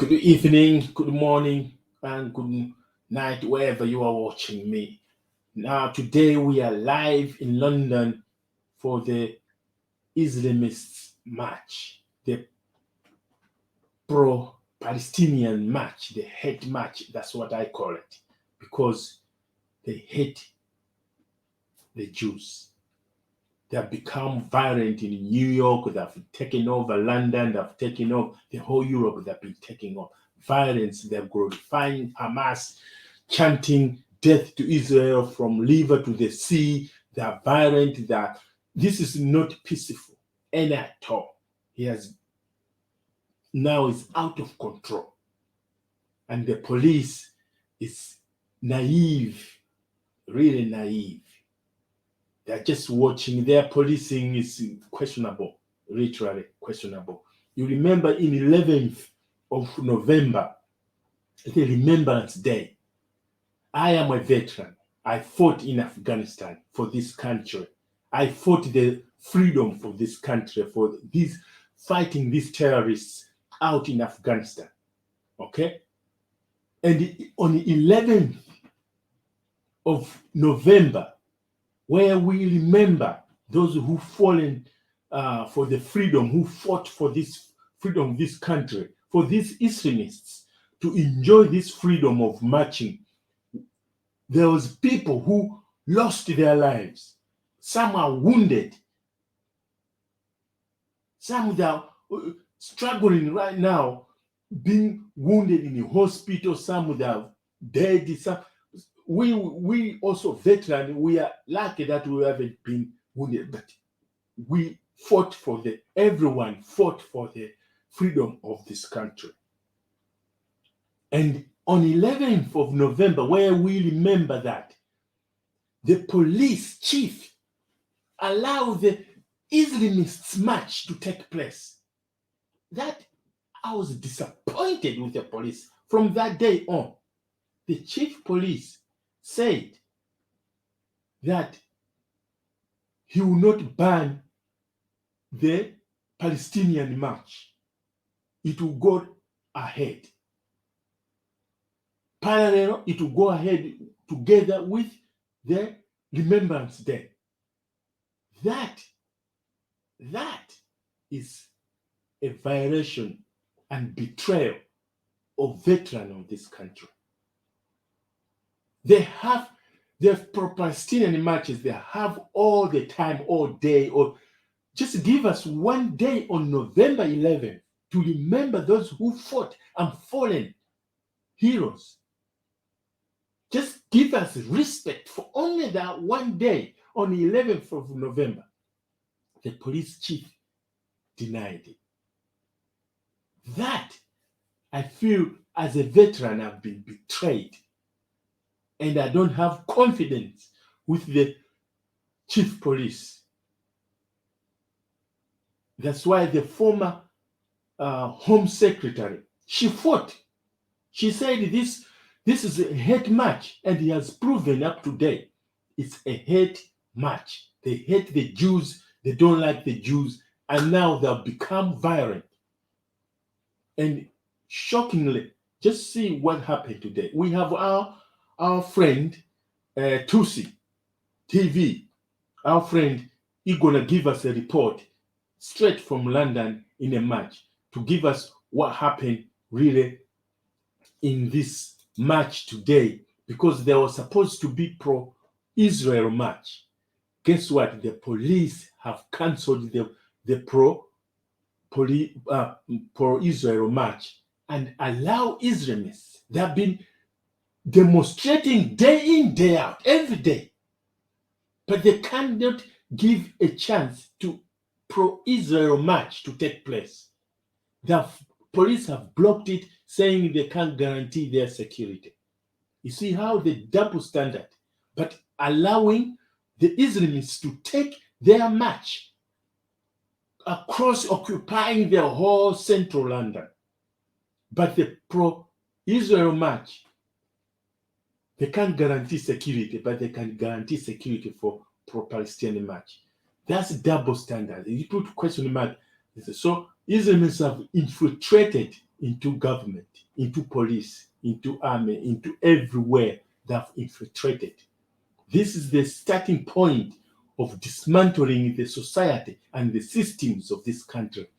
Good evening, good morning, and good night, wherever you are watching me. Now, today we are live in London for the Islamists match, the pro Palestinian match, the hate match. That's what I call it, because they hate the Jews. They have become violent in New York, they've taken over London, they've taken over the whole Europe, they've been taking over violence, they're glorifying Hamas, chanting death to Israel from river to the sea. They're violent, this is not peaceful any at all. He has now is out of control. And the police is naive, really naive. They're just watching. Their policing is questionable, literally questionable. You remember in 11th of November, the Remembrance Day, I am a veteran. I fought in Afghanistan for this country. I fought the freedom for this country, for these fighting these terrorists out in Afghanistan. Okay? And on the 11th of November, where we remember those who fallen for the freedom, who fought for this freedom of this country, for these Islamists to enjoy this freedom of marching. There was people who lost their lives. Some are wounded. Some that are struggling right now, being wounded in the hospital. Some that are dead. We also veterans, we are lucky that we haven't been wounded, but we fought for everyone fought for the freedom of this country. And on 11th of November, where we remember that, the police chief allowed the Islamists march to take place. That I was disappointed with the police. From that day on, the chief police said that he will not ban the Palestinian march. It will go ahead. Parallel, it will go ahead together with the Remembrance Day. That is a violation and betrayal of veterans of this country. They have the pro-Palestinian marches, they have all the time, all day, or just give us one day on November 11th to remember those who fought and fallen heroes. Just give us respect for only that one day on the 11th of November. The police chief denied it. That, I feel, as a veteran, I've been betrayed. And I don't have confidence with the chief police. That's why the former Home Secretary, she fought. She said this is a hate match, and he has proven up to date it's a hate match. They hate the Jews, they don't like the Jews, and now they've become violent. And shockingly, just see what happened today. We have our friend Tusi TV, our friend, he's gonna give us a report straight from London in a match to give us what happened really in this match today, because there was supposed to be pro-Israel match. Guess what? The police have cancelled the pro-Israel match and allow Islamists. They have been demonstrating day in, day out, every day. But they cannot give a chance to pro-Israel match to take place. The police have blocked it, saying they can't guarantee their security. You see how the double standard, but allowing the Islamists to take their march across, occupying the whole central London. But the pro-Israel march, they can't guarantee security, but they can guarantee security for pro-Palestinian march. That's double standard. You put question mark. So Islamists have infiltrated into government, into police, into army, into everywhere. They have infiltrated. This is the starting point of dismantling the society and the systems of this country.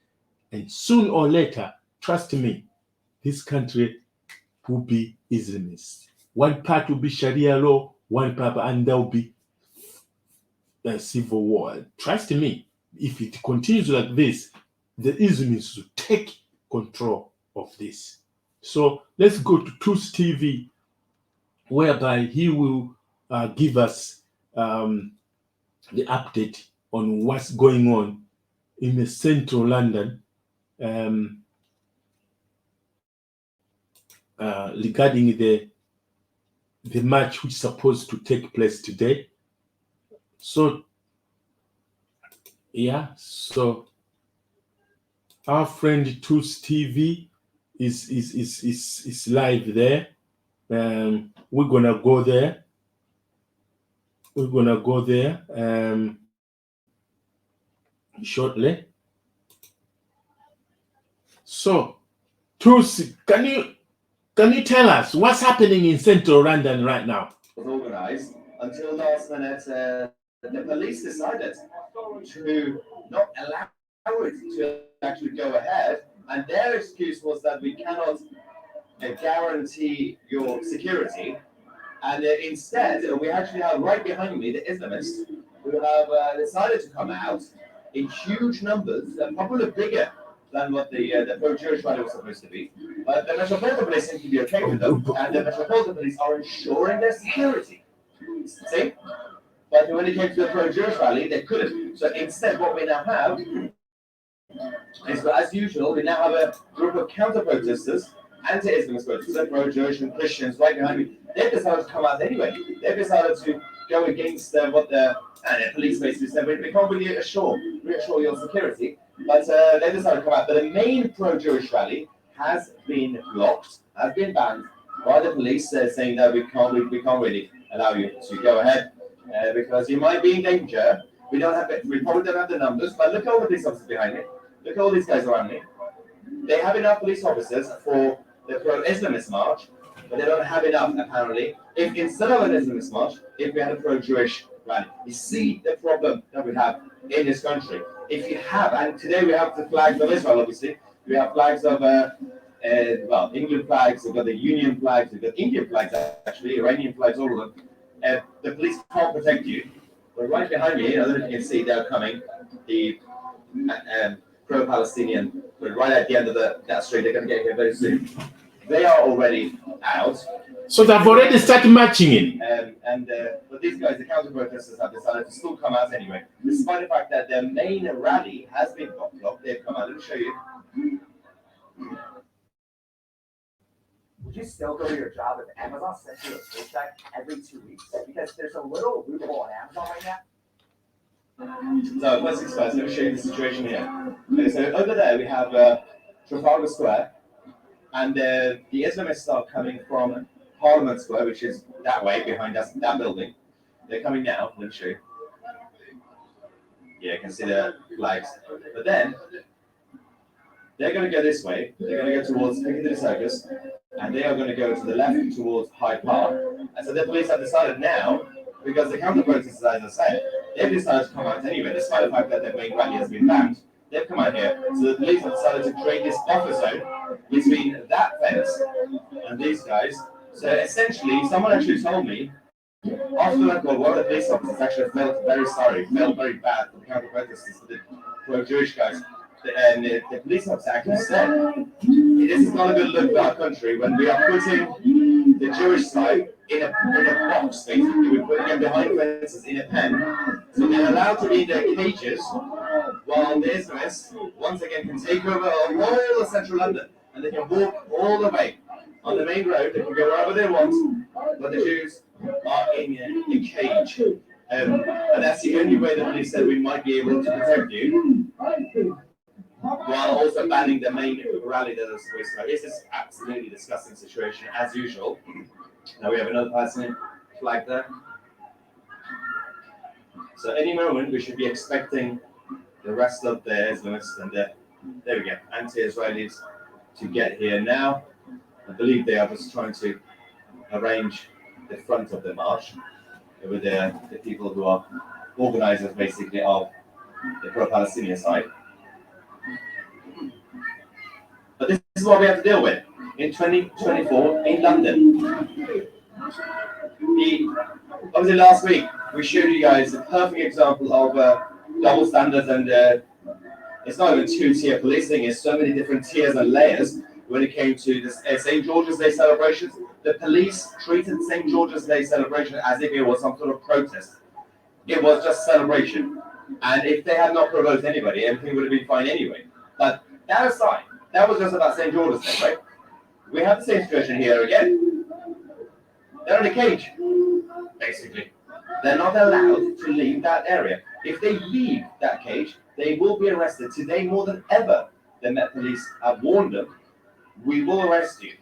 And soon or later, trust me, this country will be Islamist. One part will be Sharia law, one part, and there will be a civil war. Trust me, if it continues like this, the Islamists will take control of this. So let's go to Truth TV, whereby he will give us the update on what's going on in the central London regarding the match which is supposed to take place today. So yeah, so our friend Truth TV is live there. We're gonna go there. Shortly. So, Truth, can you tell us what's happening in central London right now? Was organised until last minute. The police decided to not allow it to actually go ahead, and their excuse was that we cannot guarantee your security. And instead, we actually have right behind me the Islamists who have decided to come out in huge numbers, probably bigger than what the pro-Jewish rally was supposed to be. But the Metropolitan Police seem to be okay with them, and the Metropolitan Police are ensuring their security. See? But when it came to the pro-Jewish rally, they couldn't. So instead, what we now have is, as usual, we now have a group of counter-protesters, anti-Islamist protesters, pro-Jewish and Christians right behind me. They've decided to come out anyway. They've decided to go against what the police basically said. We can't really reassure your security, but they decided to come out. But the main pro-Jewish rally has been blocked, has been banned by the police, saying that we can't really allow you to go ahead because you might be in danger. We probably don't have the numbers, but look at all the police officers behind me. Look at all these guys around me. They have enough police officers for the pro-Islamist march, but they don't have enough, apparently. If instead of an Islamist march, if we had a pro-Jewish rally, you see the problem that we have in this country. If you have, and today we have the flags of Israel, obviously. We have flags of, England flags, we've got the Union flags, we've got Indian flags, actually, Iranian flags, all of them. The police can't protect you. But right behind me, I don't know if you can see, they're coming. The pro-Palestinian, but right at the end of that street, they're going to get here very soon. They are already out. So they've already started marching in. But these guys, the counter-protesters, have decided to still come out anyway, despite the fact that their main rally has been blocked. They've come out. Let me show you. Would you still go to your job if Amazon sent you a paycheck every 2 weeks? Because there's a little loophole on Amazon right now. So first things first, let me show you the situation here. Okay, so over there we have Trafalgar Square, and the Islamists are coming from Parliament Square, which is that way behind us, that building. They're coming now. Let me show you. Yeah, you can see the flags. But then they're going to go this way. They're going to go towards Piccadilly Circus, and they are going to go to the left towards Hyde Park. And so the police have decided now, because the counter-protesters, as I said, they've decided to come out anyway, despite the fact that their main rally has been banned. They've come out here. So the police have decided to create this buffer zone between that fence and these guys. So essentially, someone actually told me, after that call, one of the police officers actually felt very bad for the counter-protesters, for the pro-Jewish guys. And the police officer actually said, this is not a good look for our country when we are putting the Jewish side in a box, basically. We're putting them behind fences in a pen. So they're allowed to be in their cages while the Islamists, once again, can take over all of central London and they can walk all the way on the main road. They can go wherever they want, but the Jews are in a cage. And that's the only way the police said we might be able to protect you, while also banning the main rally that is supposed to have. This is absolutely disgusting situation, as usual. Now we have another person flag there. So any moment we should be expecting the rest of the Islamists and the There we go. Anti-Israelis to get here now. I believe they are just trying to arrange the front of the march with the people who are organizers, basically, of the pro-Palestinian side. But this is what we have to deal with in 2024 in London. Obviously, last week we showed you guys a perfect example of double standards, and it's not even two-tier policing. It's so many different tiers and layers. When it came to this St. George's Day celebrations, the police treated St. George's Day celebration as if it was some sort of protest. It was just celebration, and if they had not provoked anybody, everything would have been fine anyway. But that aside, that was just about St. George's Day, right? We have the same situation here again. They're in a cage, basically. They're not allowed to leave that area. If they leave that cage, they will be arrested. Today, more than ever, the Met Police have warned them, we will arrest you.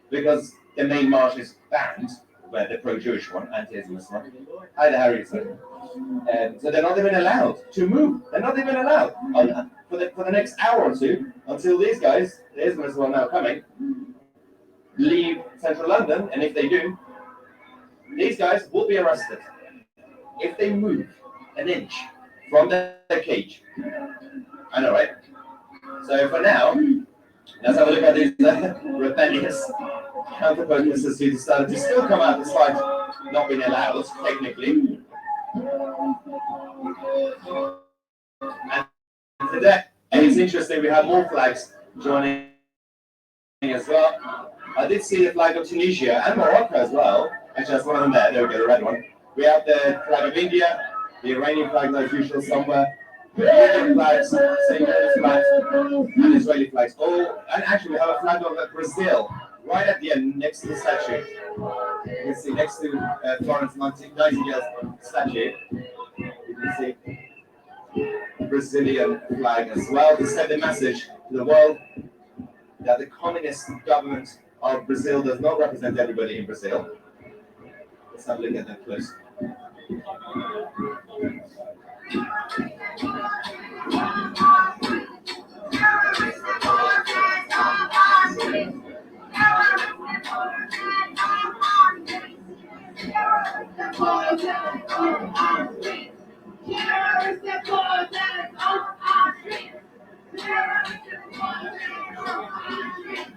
Because the main march is banned, where the pro-Jewish one, anti-Islamist one. Hi there, Harry. So they're not even allowed to move. They're not even allowed for the next hour or two, until these guys, the Islamists who are now coming, leave central London, and if they do, these guys will be arrested if they move an inch from their cage. I know, right? So for now, let's have a look at these rebellious counter-protesters who decided to still come out despite not being allowed, technically. And today, and it's interesting, we have more flags joining as well. I did see the flag of Tunisia and Morocco as well. Actually, that's one of them there. There we go, the red one. We have the flag of India, the Iranian flag, as usual, somewhere. Indian flags, St. flags, and Israeli flags. Oh, and actually, we have a flag of Brazil right at the end, next to the statue. You can see next to Florence Nightingale's statue. You can see the Brazilian flag as well to send a message to the world that the communist government of Brazil does not represent everybody in Brazil. Let's have a look at that close.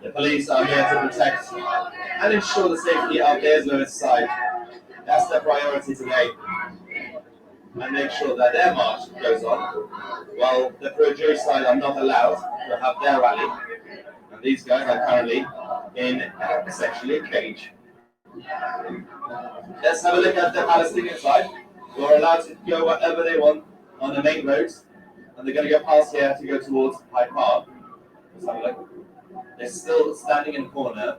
The police are here to protect and ensure the safety of the Islamist side. That's their priority today. And make sure that their march goes on, while the pro-Jewish side are not allowed to have their rally. And these guys are currently in essentially a cage. Let's have a look at the Palestinian side, who are allowed to go wherever they want on the main roads. And they're going to go past here to go towards Hyde Park. Let's have a look. They're still standing in the corner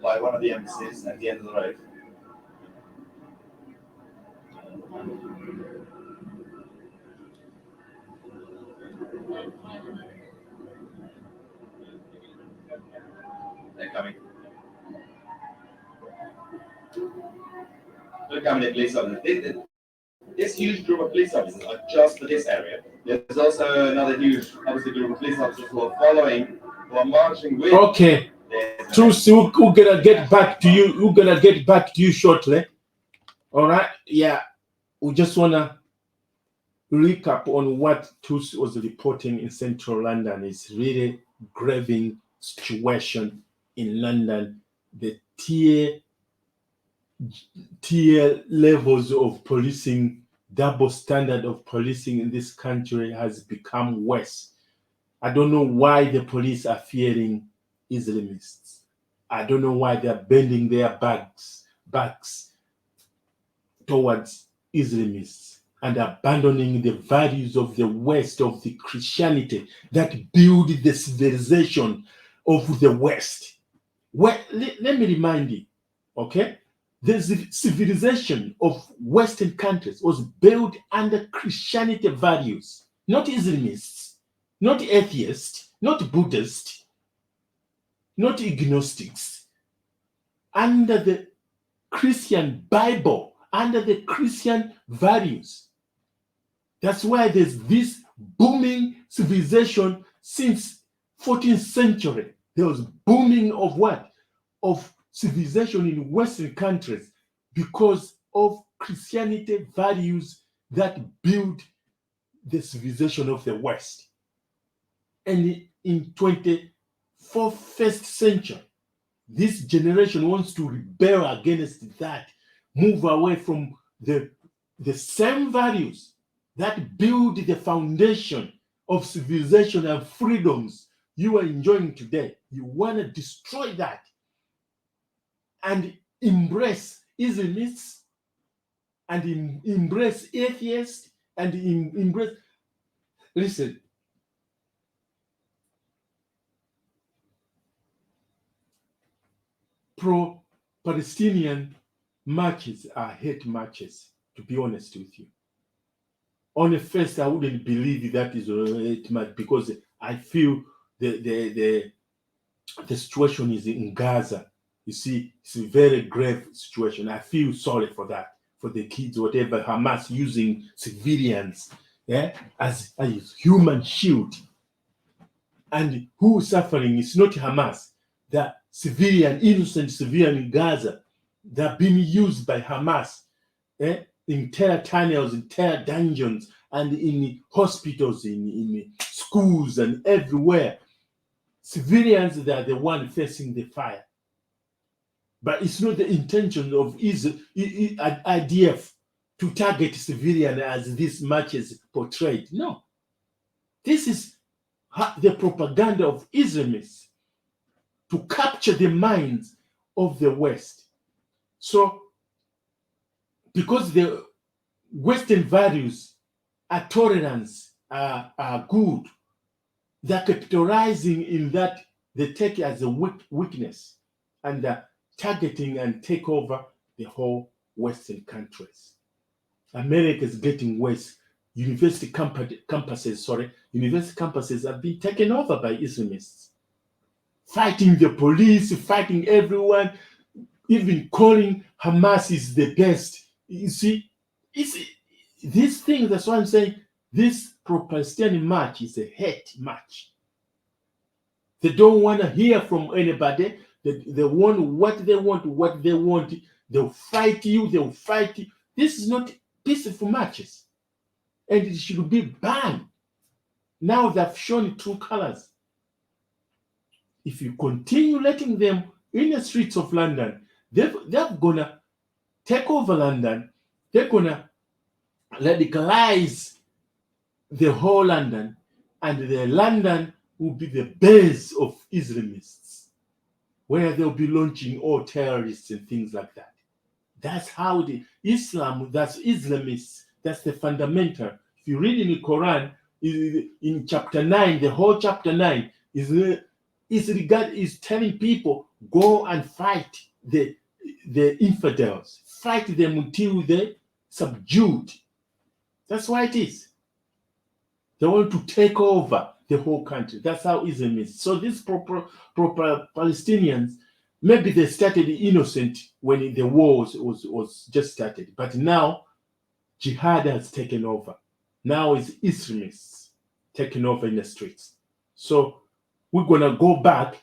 by one of the embassies at the end of the road. They're coming. Look how many police officers. This huge group of police officers are just for this area. There's also another huge, obviously, group of police officers who are following, who are marching with. Okay. Trucy, we're gonna get back to you. We're gonna get back to you shortly. All right. Yeah. We just wanna recap on what Trucy was reporting in central London. It's really grave situation in London. The tier levels of policing, double standard of policing in this country has become worse. I don't know why the police are fearing Islamists. I don't know why they're bending their backs towards Islamists and abandoning the values of the West, of the Christianity that build the civilization of the West. Well, let me remind you, okay? The civilization of Western countries was built under Christianity values, not Islamists, not atheists, not Buddhists, not agnostics, under the Christian Bible, under the Christian values. That's why there's this booming civilization since 14th century. There was booming of what? Of civilization in Western countries because of Christianity values that build the civilization of the West. And in 21st century, this generation wants to rebel against that, move away from the same values that build the foundation of civilization and freedoms you are enjoying today. You want to destroy that and embrace Islamists and embrace atheists and embrace. Listen, pro-Palestinian marches are hate marches, to be honest with you. On the first, I wouldn't believe that is a hate march because I feel the situation is in Gaza. You see, it's a very grave situation. I feel sorry for that, for the kids, whatever, Hamas using civilians as human shield. And who is suffering? It's not Hamas. The innocent civilian in Gaza, they're being used by Hamas in terror tunnels, in terror dungeons, and in hospitals, in schools, and everywhere. Civilians, they are the one facing the fire. But it's not the intention of IDF to target civilians as this match is portrayed. No. This is the propaganda of Islamists to capture the minds of the West. So, because the Western values are tolerance, are good, they're capitalizing in that they take it as a weakness and targeting and take over the whole Western countries. America is getting worse. University campuses have been taken over by Islamists, fighting the police, fighting everyone, even calling Hamas is the best. You see, this thing, that's why I'm saying this pro-Palestinian march is a hate march. They don't want to hear from anybody. They want what they want. They'll fight you. This is not peaceful marches. And it should be banned. Now they've shown true colors. If you continue letting them in the streets of London, they're gonna take over London. They're gonna radicalize the whole London, and the London will be the base of Islamists, where they'll be launching all terrorists and things like that. That's how that's Islamists. That's the fundamental. If you read in the Quran, in chapter 9, the whole chapter 9 is telling people, go and fight the infidels. Fight them until they're subdued. That's why it is. They want to take over the whole country. That's how Islam is. So these proper Palestinians, maybe they started innocent when the war was just started. But now, jihad has taken over. Now it's Islamists taking over in the streets. So we're going to go back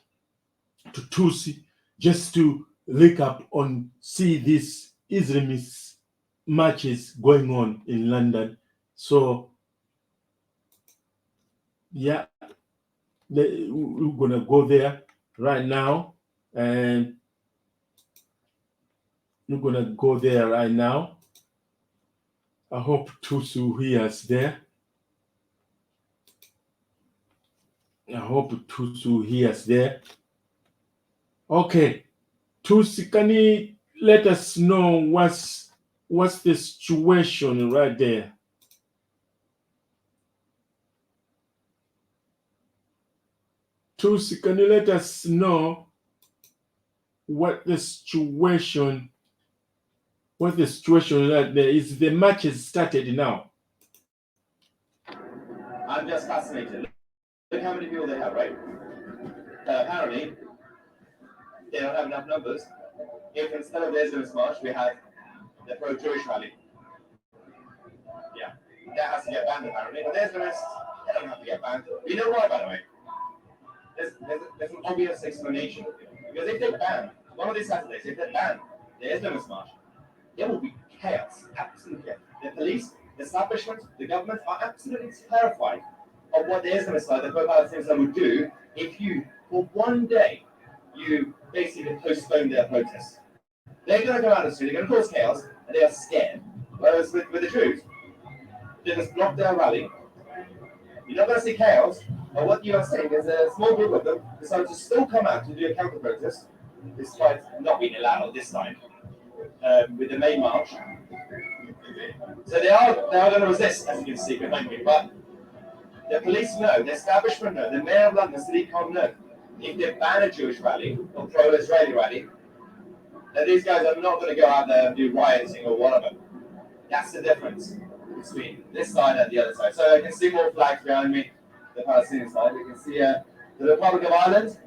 to Tutsi just to look up on, see these Islamist marches going on in London. So, yeah, we're going to go there right now. And we're going to go there right now. I hope Tutsi will hear us there. I hope Tutsi will hear us there. Okay, Tutsi, can you let us know what's the situation right there? Tutsi, can you let us know what the situation right there is? The match has started now. I'm just fascinated. Look how many people they have, right? Apparently, they don't have enough numbers. If instead of the Islamist march, we have the pro-Jewish rally. Yeah, that has to get banned apparently. But the Islamists, they don't have to get banned. You know why, by the way? There's an obvious explanation. Because if they ban one of these Saturdays, if they ban the Islamist march, there will be chaos, absolute chaos. The police, the establishment, the government are absolutely terrified of what the Islamists side, the pro-Palestinians would do if you, for one day, you basically postpone their protests. They're going to go out of the street, they're going to cause chaos, and they are scared. Whereas with the Jews, they just block their rally. You're not going to see chaos, but what you are saying is a small group of them decided to still come out to do a counter protest, despite not being allowed this time, with the May March. So they are going to resist, as you can see behind me, but the police know, the establishment know, the mayor of London, Sadiq Khan know, if they ban a Jewish rally or pro-Israeli rally, that these guys are not going to go out there and do rioting or whatever. That's the difference between this side and the other side. So I can see more flags behind me, the Palestinian side. We can see the Republic of Ireland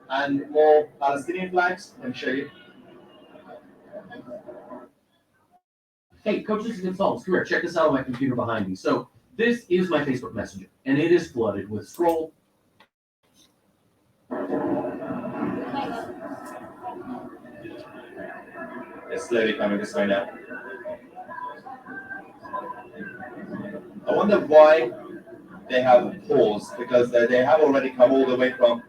and more Palestinian flags. Let me show you. Hey, coaches and consultants, come here. Check this out on my computer behind me. So this is my Facebook Messenger, and it is flooded with scroll. They're slowly coming this way now. I wonder why they have paused, because they have already come all the way from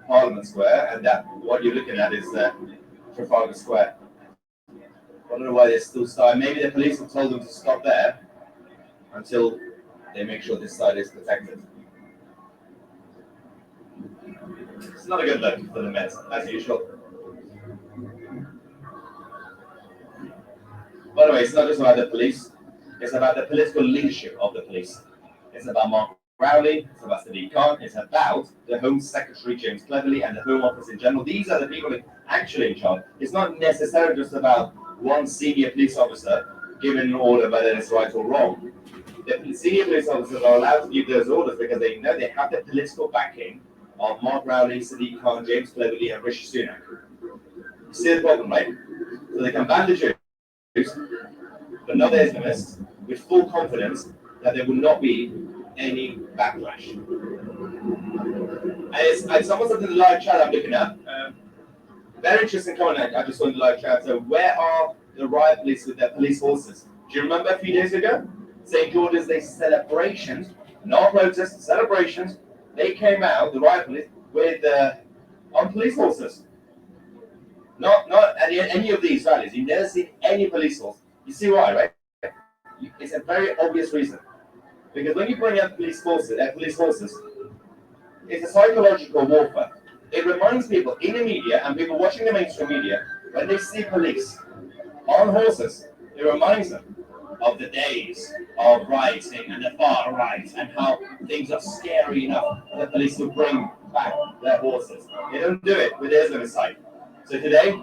Parliament Square, and that what you're looking at is Trafalgar Square. I don't know why they're still starting. Maybe the police have told them to stop there until they make sure this side is protected. It's not a good look for the Met, as usual. By the way, it's not just about the police, it's about the political leadership of the police. It's about Mark Rowley, it's about Sadiq Khan, it's about the Home Secretary James Cleverly and the Home Office in general. These are the people actually in charge. It's not necessarily just about one senior police officer giving an order whether it's right or wrong. The senior police officers are allowed to give those orders because they know they have the political backing of Mark Rowley, Sadiq Khan, James Cleverly, and Rishi Sunak. You see the problem, right? So they can ban the Jews, but not the Islamists, with full confidence that there will not be any backlash. And it's almost like the live chat I'm looking at. Very interesting comment I just saw in the live chat. So where are the riot police with their police horses? Do you remember a few days ago? St. George's Day celebrations, not protests, celebrations. They came out, the riot police, with on police horses. Not at any of these rallies. You never see any police horse. You see why, right? It's a very obvious reason. Because when you bring out police horses, it's a psychological warfare. It reminds people in the media and people watching the mainstream media, when they see police on horses, it reminds them of the days of rioting and the far right and how things are scary enough for the police to bring back their horses. They don't do it with the Islamist side. So today,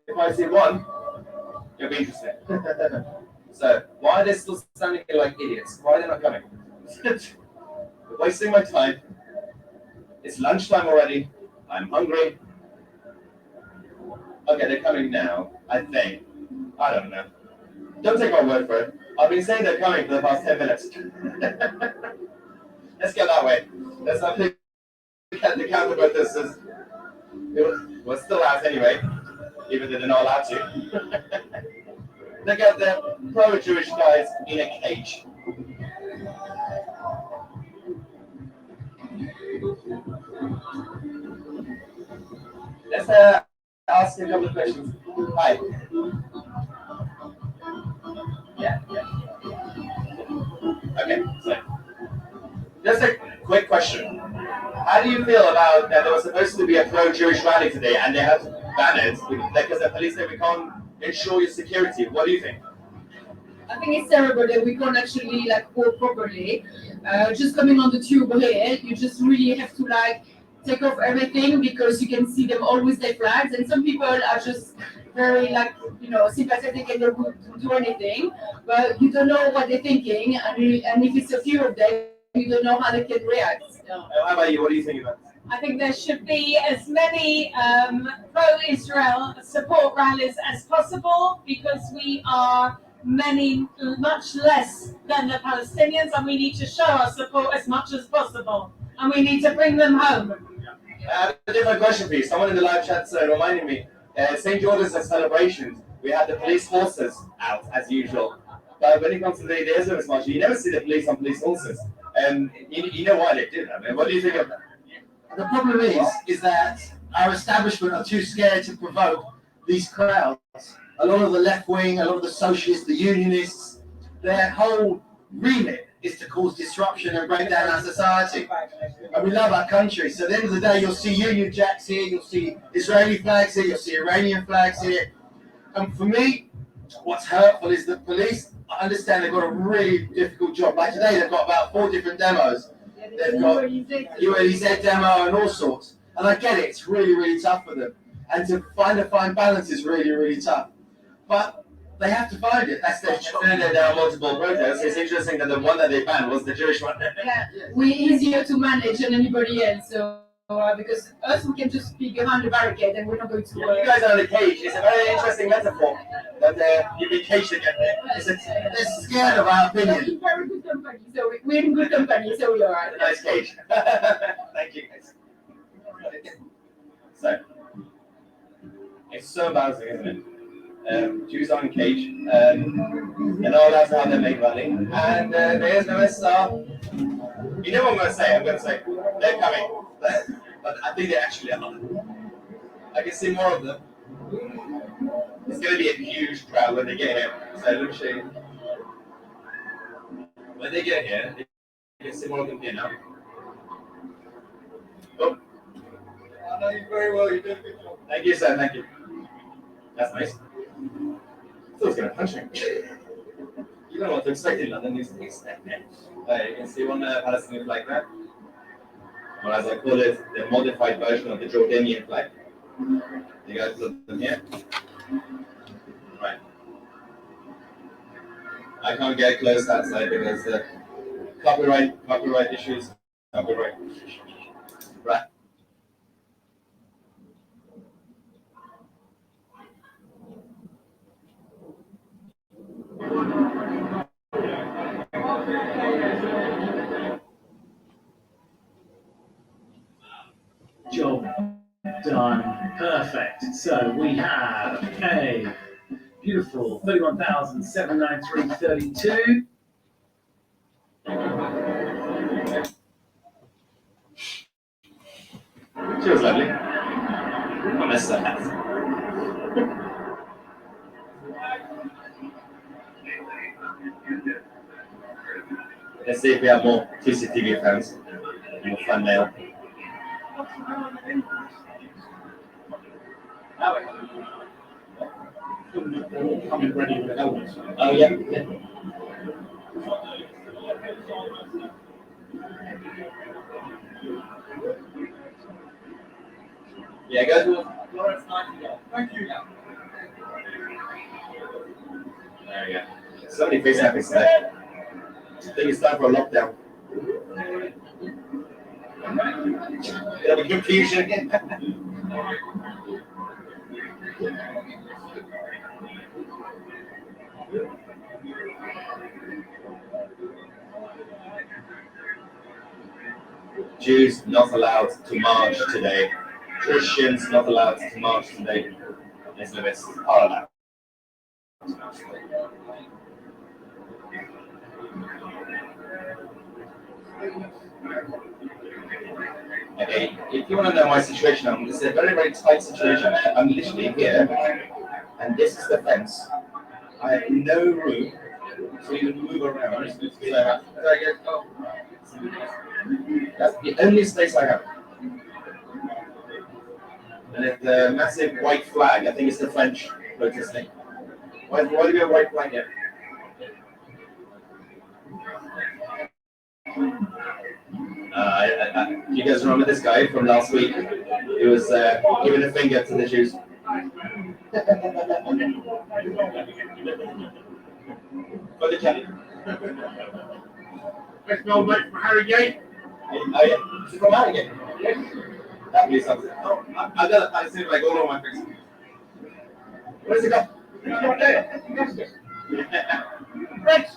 if I see one, it'll be interesting. So why are they still standing here like idiots? Why are they not coming? They're wasting my time. It's lunchtime already. I'm hungry. Okay, they're coming now, I think. I don't know. Don't take my word for it. I've been saying they're coming for the past 10 minutes. Let's go that way. Let's not look at the counter protesters. We're still out anyway, even though they're not allowed to. Look at the pro-Jewish guys in a cage. Let's ask you a couple of questions. Hi. Yeah. Okay, so just a quick question. How do you feel about that there was supposed to be a pro-Jewish rally today and they had to ban it because the police said we can't ensure your security? What do you think? I think it's terrible that we can't actually walk properly. Just coming on the tube here, you just really have to take off everything because you can see them all with their flags, and some people are just very sympathetic and they would do anything, but you don't know what they're thinking, and if it's a few of them, you don't know how they can react. How about you? What do you think about this? I think there should be as many pro-Israel support rallies as possible because we are much less than the Palestinians, and we need to show our support as much as possible. And we need to bring them home. I have a different question for you. Someone in the live chat reminded me, St. Jordan's and celebrations, we had the police forces out as usual. But when it comes to the Islamist march, you never see the police on police horses. You know why they did that, man. What do you think of that? The problem is that our establishment are too scared to provoke these crowds. A lot of the left wing, a lot of the socialists, the unionists, their whole remit is to cause disruption and break down our society. And we love our country. So at the end of the day, you'll see Union Jacks here, you'll see Israeli flags here, you'll see Iranian flags here. And for me, what's hurtful is the police, I understand they've got a really difficult job. Like today, they've got about 4 different demos. They've got ULEZ demo and all sorts. And I get it, it's really, really tough for them. And to find a fine balance is really, really tough. But they have to find it. That's their job. And there are multiple protests. It's interesting that the one that they banned was the Jewish one. Yeah, we're easier to manage than anybody else. So because us, we can just be behind the barricade and we're not going to. You guys are in a cage. It's a very interesting metaphor that you've been caged again. They're scared of our We're opinion. in very good company, so we're in good company, so we're alright. A nice cage. Thank you, guys. So, it's so embarrassing, isn't it? Jews are in a cage, and all that's how they make money. And there's no SR. You know what I'm going to say? I'm going to say, they're coming. But I think they actually are. I can see more of them. It's going to be a huge crowd when they get here. So let me show you. When they get here, you can see more of them here now. Oh. I know you very well. You did a good job. Thank you, sir. Thank you. That's nice. I thought he was going to punch me. You don't know what to expect in London these days. You can see one Palestinian flag there. Or as I call it, the modified version of the Jordanian flag. You guys put them here. Right. I can't get close that side because copyright issues. Copyright. Right. Job done. Perfect. So we have a beautiful 31,793.32. She was lovely. I missed that. Let's see if we have more CCTV fans. More fun now. Coming ready with the helmets. Oh, yeah. Yeah, go to Florence Nightingale. Thank you. There we go. So many face happy today. I think it's time for a lockdown. Bit of a confusion. Jews not allowed to march today. Christians not allowed to march today. Islamists are allowed to march today. Okay, if you want to know my situation, this is a very, very tight situation. I'm literally here, and this is the fence. I have no room to even move around. That's the only space I have. And it's the massive white flag. I think it's the French protesting. Why do we have a white flag here? You guys remember this guy from last week? He was giving a finger to the Jews. For the Kelly. Let's go back from Harrogate. Oh yeah, this is from Harrogate. Yes. That means something. Oh, I got it. I see like all over my face. Where's it go? It's not there. Right.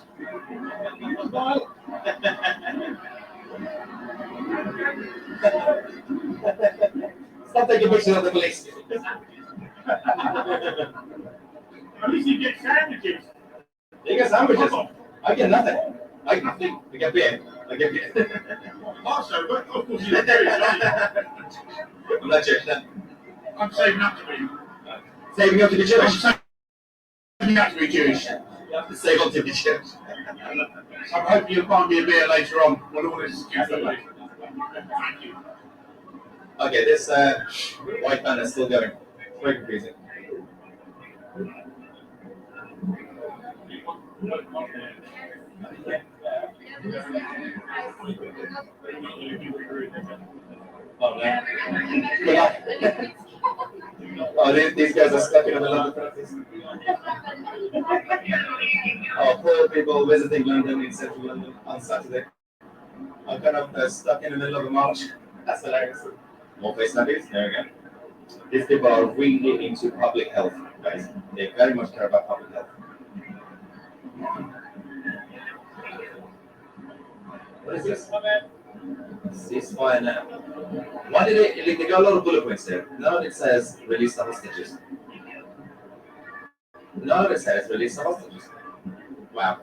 Stop taking pictures of the police. At least you get sandwiches. They get sandwiches. I get nothing. I get nothing. I get beer. I get beer. Also, but of course you're Jewish, aren't you? I'm not Jewish. No. I'm saving up to be. Saving up to be Jewish. I'm saving up to be Jewish. You have to save up to be Jewish. I'm hoping you'll find me a beer later on when all this is confused. Thank you. Okay, this white band is still going. It's very confusing. Oh no. Good luck. Oh, these guys are stuck in the middle of the practice. Oh, poor people visiting London in central London on Saturday. I'm kind of stuck in the middle of a march. That's hilarious. More face nappies? There we go. These people are really into public health, guys. They very much care about public health. What is this? Ceasefire now. Why did they got a lot of bullet points there? None of it says release the hostages. None of it says release the hostages. Wow.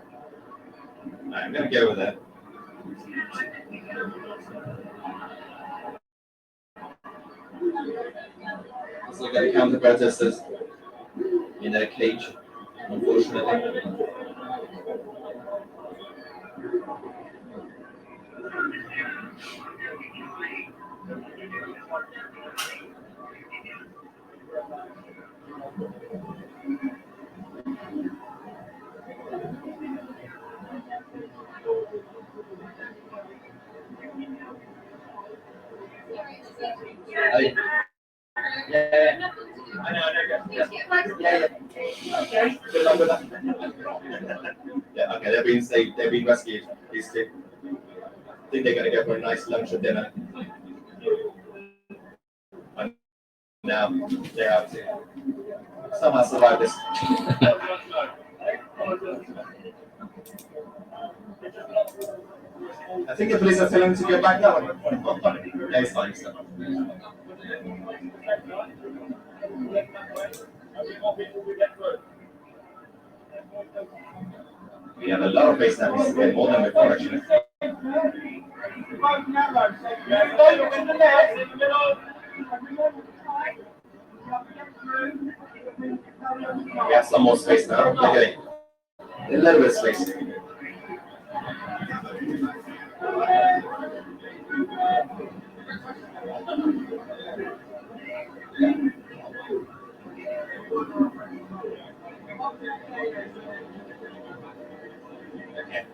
Right, I'm gonna go with that. Let's look at the counter protesters in their cage, unfortunately. Yeah. I know. Yeah. Okay. Good luck with that. Yeah. Okay. They're being saved. They're being rescued. These two. I think they're going to go for a nice lunch or dinner. And now they have to somehow survive this. I think the police are telling him to go back that way. Yeah, he's fine. He's fine. We have a lot of base now. We get more than before, actually. We have some more space now. Okay. A little bit of space. Okay.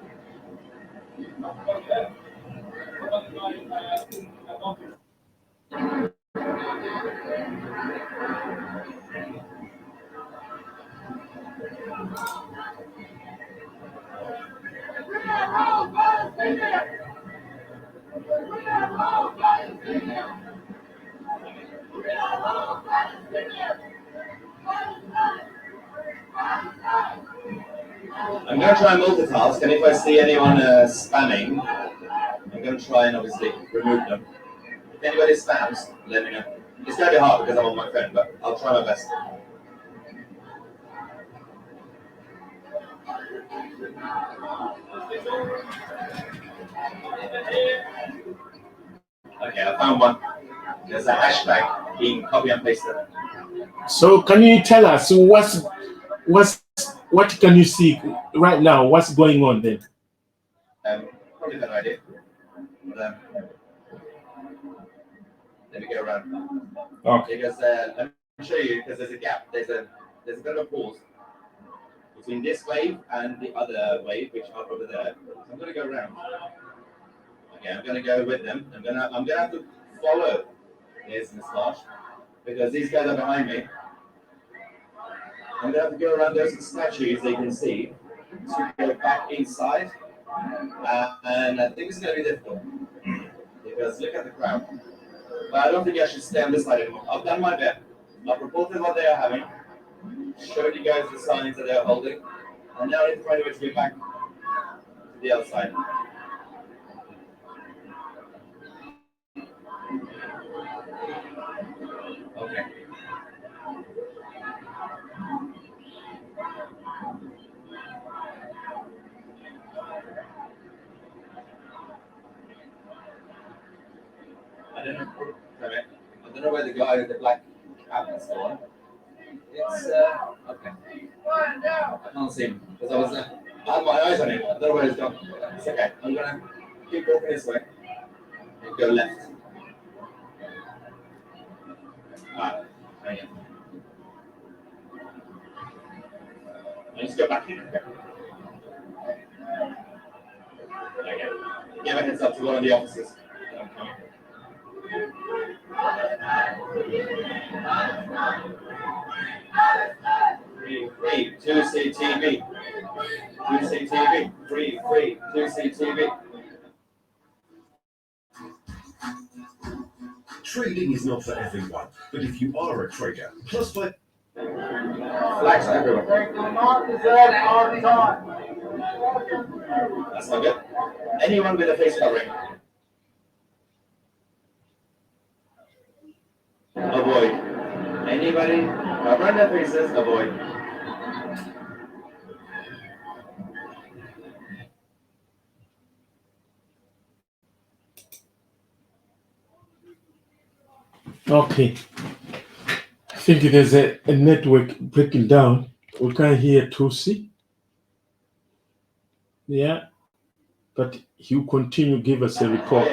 I'm going to try and multitask, and if I see anyone spamming, I'm going to try and obviously remove them. If anybody spams, let me know. It's going to be hard because I'm on my phone, but I'll try my best. Okay, I found one. There's a hashtag being copy and pasted. So can you tell us what can you see right now? What's going on then? Probably got an idea. But, let me go around. Okay. Because let me show you, because there's a gap. There's a bit of a pause between this wave and the other wave, which are over there. So I'm going to go around. Okay, I'm going to go with them. I'm gonna have to follow this Marsh because these guys are behind me. I'm going to have to go around those statues that you can see to go back inside. And I think it's going to be difficult because look at the crowd. But I don't think I should stay on this side anymore. I've done my bit. I've reported what they are having, showed you guys the signs that they're holding. And now I need to find a way to get back to the other side. Okay. I don't know. I don't know where the guy with the black cap is going. It's okay. I can't see him because I had my eyes on him. I don't know where he's gone. It's okay. I'm gonna keep walking this way and go left. Ah, hang on. Let's go back in. Okay. Give a heads up to one of the officers. I'm coming. 2CTV. 2CTV. 2CTV. Trading is not for everyone, but if you are a trader, plus by Flags are everywhere. That's not good. Anyone with a face covering. Avoid. Anybody covering their faces, avoid. Okay. I think there's a network breaking down. We can't hear Tusi. Yeah. But you continue, give us a report.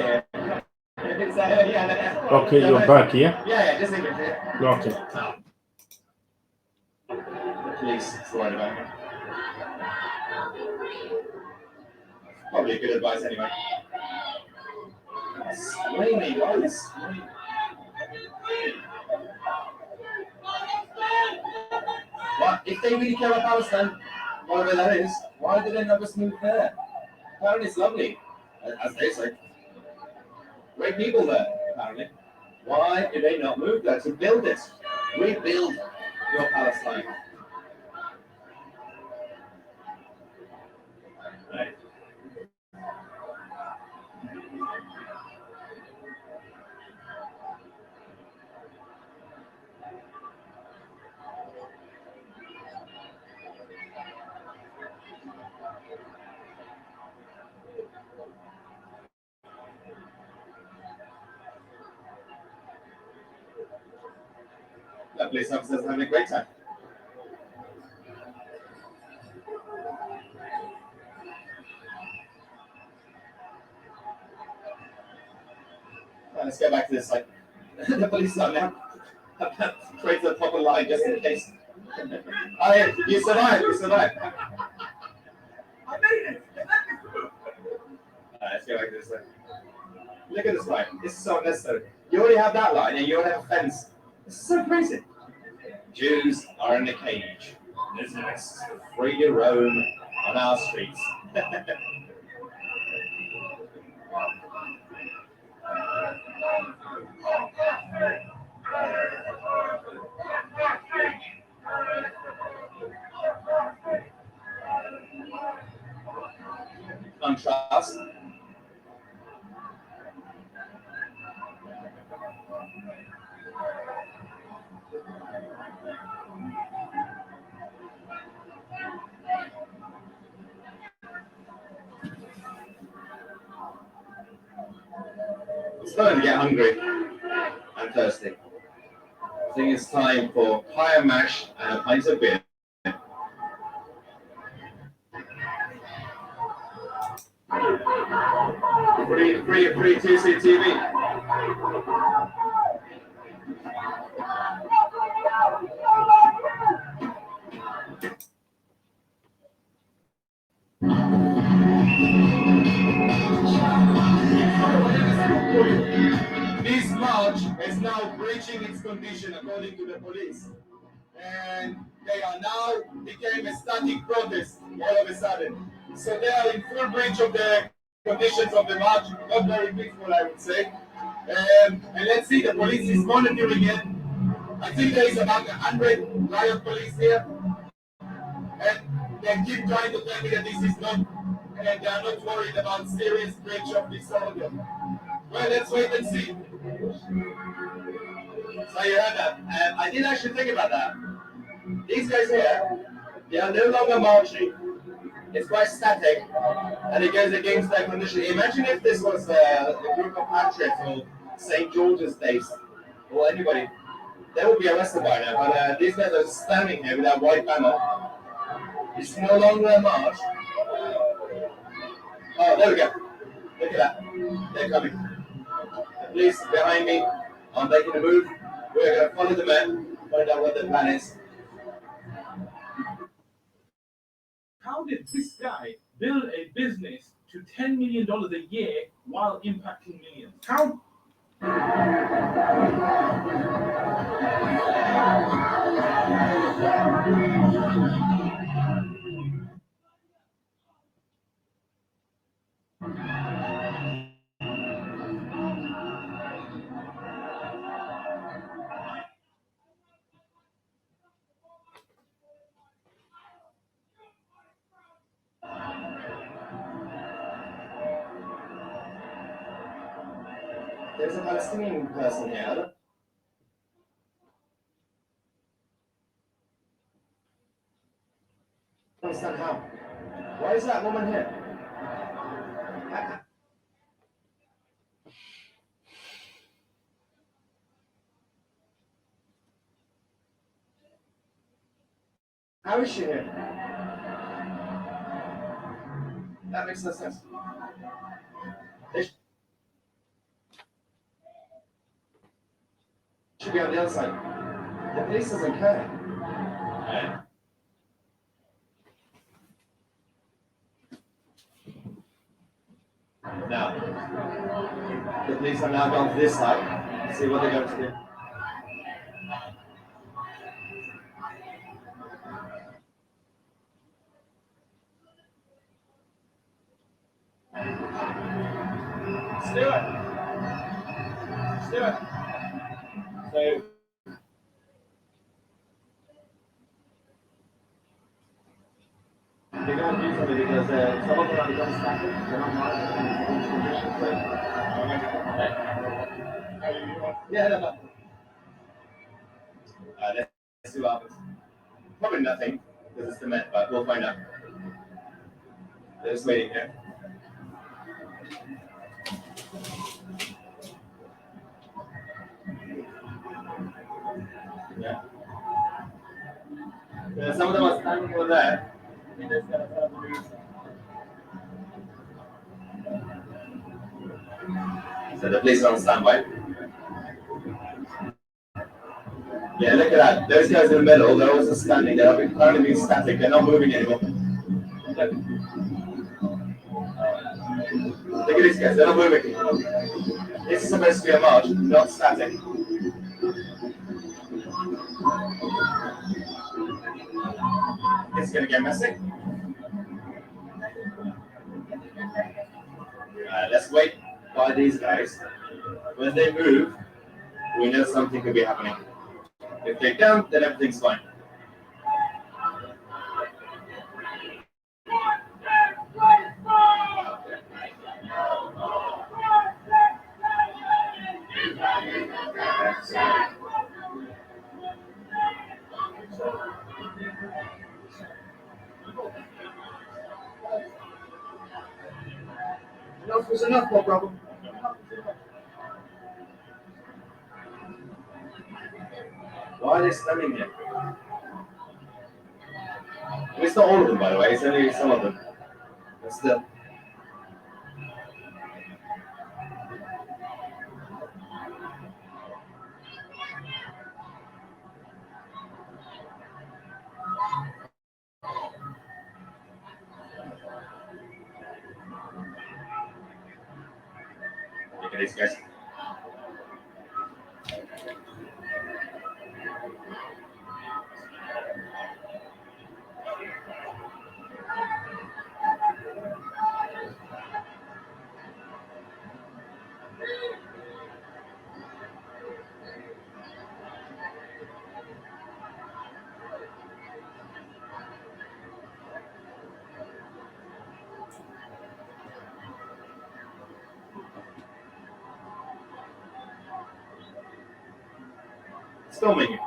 Okay, you're back, yeah? Yeah, just leave it there. Okay. The police is worried about him. Probably good advice anyway. Screaming, why is screaming? What? If they really care about Palestine, whatever that is, why did they not just move there? Apparently it's lovely, as they say. Great people there, apparently. Why did they not move there to build it? Rebuild your Palestine. Right. That police officer's having a great time. Right, let's go back to this side. The police are now create a proper line just in case. Oh, yeah, you survived, you survived. I made it! Alright, let's go back to this side. Look at this line. This is so unnecessary. You already have that line and you already have a fence. This is so crazy. Jews are in a cage. Business free to roam on our streets. Contrast. I'm starting to get hungry and thirsty. I think it's time for pie and mash and a pint of beer. Free 2CTV. This march is now breaching its condition according to the police. And they are now became a static protest all of a sudden. So they are in full breach of the conditions of the march, not very peaceful, I would say. And let's see, the police is monitoring it. I think there is about 100 riot police here. And They keep trying to tell me that this is not, and they are not worried about serious breach of this order. Well, let's wait and see. So you heard that. I did actually think about that. These guys here, they are no longer marching. It's quite static, and it goes against their condition. Imagine if this was a group of patriots or St. George's Days, or anybody. They would be arrested by now, but these guys are just standing here with that white banner. It's no longer a march. Oh, there we go. Look at that. They're coming. The police behind me are making a move. We're going to follow the men, find out what the plan is. How did this guy build a business to $10 million a year while impacting millions? How? There's a Palestinian person here. I don't understand how. Why is that woman here? How is she here? That makes no sense. They should be on the other side. The police doesn't care. Now, the police have now gone to this side. See what they're going to do. Stuart. Stuart. So, they're going to do something because some of them are becoming static. They're not marching in conditions. Yeah, no. Let's see what happens. Probably nothing, because it's cement, but we'll find out. They're just waiting here. Yeah. Some of them are standing over there. So the police are on standby. Yeah, look at that. Those guys in the middle, they're also standing. They're apparently being static. They're not moving anymore. Look at these guys. They're not moving. This is supposed to be a march, not static. It's going to get messy. Let's wait by these guys. When they move, we know something could be happening. If they don't, then everything's fine. Enough is enough, no problem. Why are they standing here? It's not all of them, by the way. It's only some of them. But still. Look at these guys. filming you.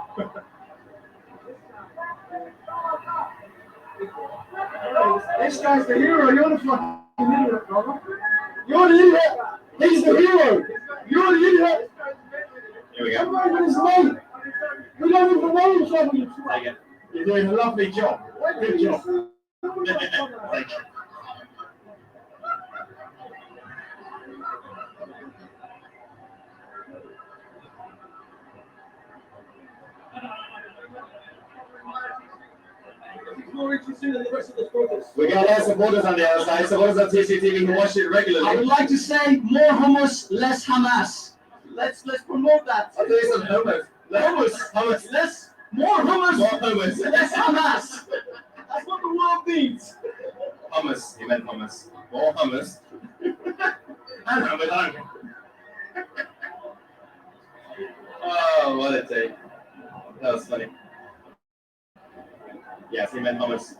This guy's the hero. You're the fucking idiot, brother. You're the idiot. He's the hero. You're the idiot. Here we I'm go. not even his mate. We don't even know each other. You Take it. You're doing a lovely job. Good job. Thank you. It's more interesting than the rest of the photos. We got lots of supporters on the other side. Supporters on TCTV can watch it I would regularly. like to say more hummus, less Hamas. Let's promote that. I'll do some hummus. Hummus. Less more hummus, More hummus. less Hamas. That's what the world needs. Hummus. He meant hummus. More hummus. And hummus. Oh, what a take. That was funny. Yes, he meant hummus.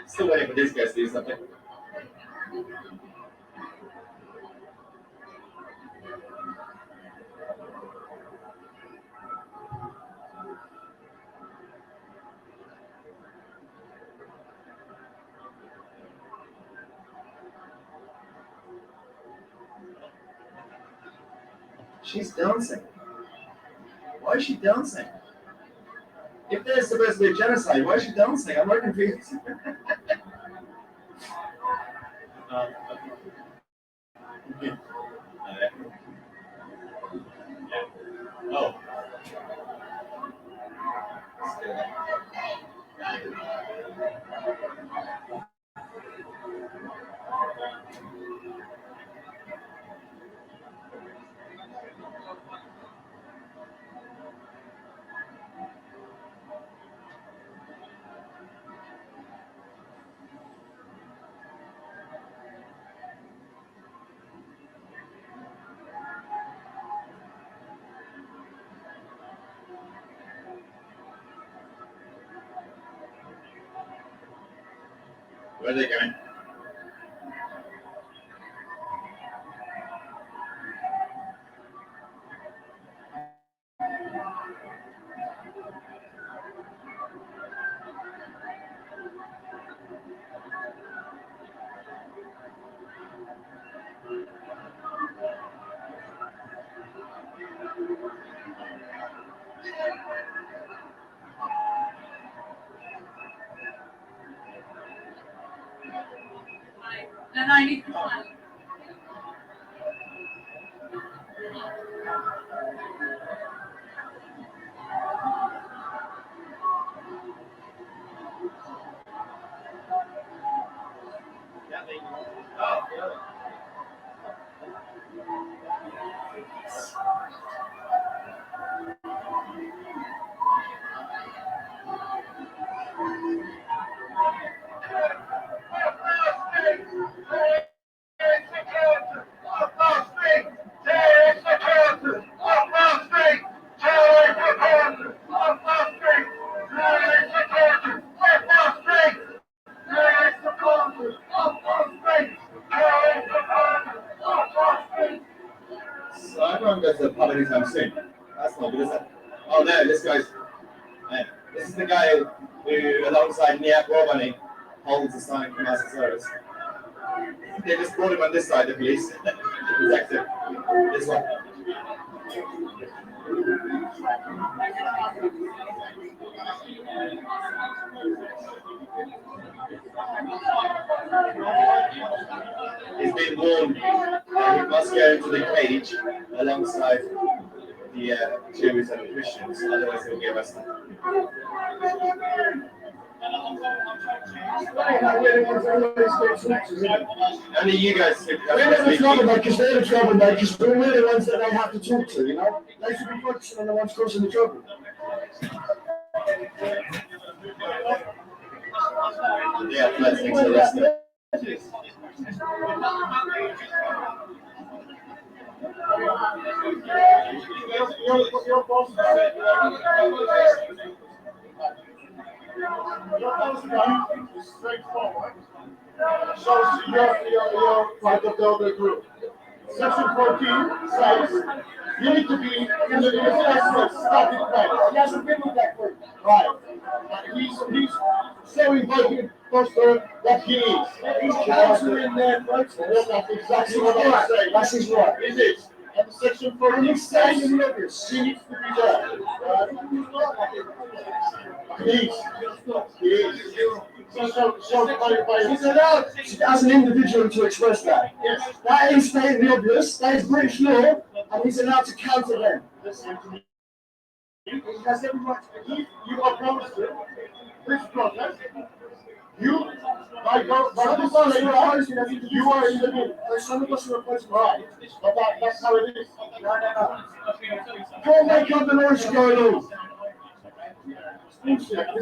Still waiting for these guys to do something. She's dancing. Why is she dancing? If there's supposed to be a genocide, why is she dancing? I'm very confused. Yeah. Oh. Where are they going? And I need one. So everyone goes to the pub anytime soon. That's not good, is it? Oh no, this guy's. This is the guy who, alongside Niak Robani, holds the sign from Massasourus. They just brought him on this side, the police. Detective. This one. He's been warned that he must go into the cage alongside the Jews and the Christians, otherwise he'll get arrested. Only you guys can We're the troublemakers, they're the troublemakers, but we're the ones that they have to talk to, you know? They should be focusing on the ones causing the trouble. Yeah, let's think so. Arrested. Your boss said your postcard is straightforward. Shows your part of the other group. Section 14 says you need to be in the first starting point. He hasn't been with that group. Right. He's showing by his poster that he is. He's countering their protest. That's exactly what I'm saying. That's his right. It is. And section 14 says he needs to be there. He is. He's allowed as an individual to express that. Yes. That is stating the obvious. That is British law, and he's allowed to counter them. Listen to me. He has every right to leave. You are promised to this protest. You, by this way, you are in the middle. There's some of us who are opposed to Right. But that's how it is. No. Don't make up the laws to go along. Bullshit. He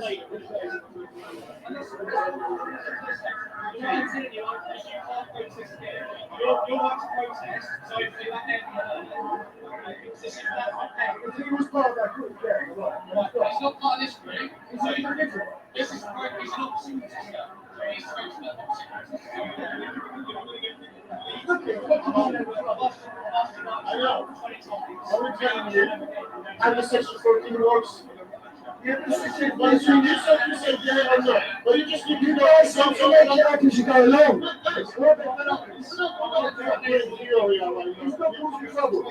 was part of that group, yeah. It's not part of this group. He's not individual. This is it's not secret stuff. It's I know. I'm telling you, and the section 14 works. Yeah, but this is But you said yeah or no. But you just you know some Americans should go along. He's not causing trouble.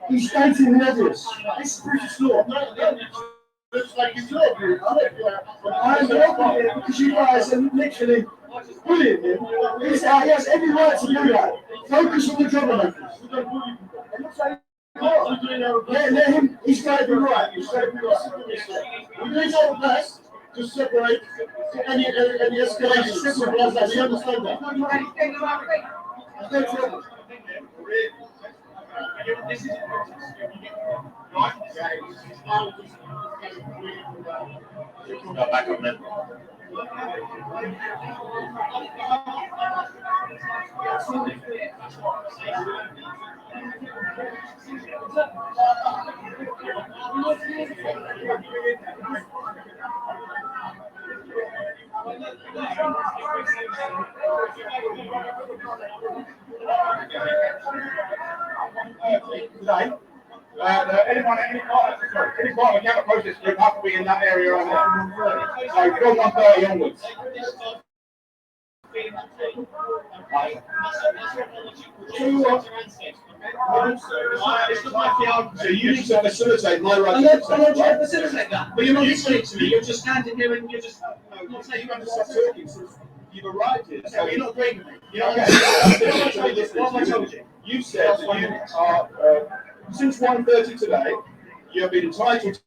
He's stating the obvious. This is British law. Looks like he's not. I'm helping him because you guys are literally bullying him. He has every right to do that. Focus on the troublemakers. It looks like let him, he's got to be right. He's got to be right. We're doing our best to separate any escalation. Simple as that. You understand that? There's no trouble. This is Back up then. Today, anyone, any part of the counter process group have to be in that area over there. So from 1:30 onwards. So you need to facilitate my right. I'm not trying to facilitate that. But you're not listening to me. You're just standing here and you're just. Not saying you have to stop talking since you've arrived here. So you're not agreeing with me. You're not. What have I told you? You said that you are since 1:30 today. You have been entitled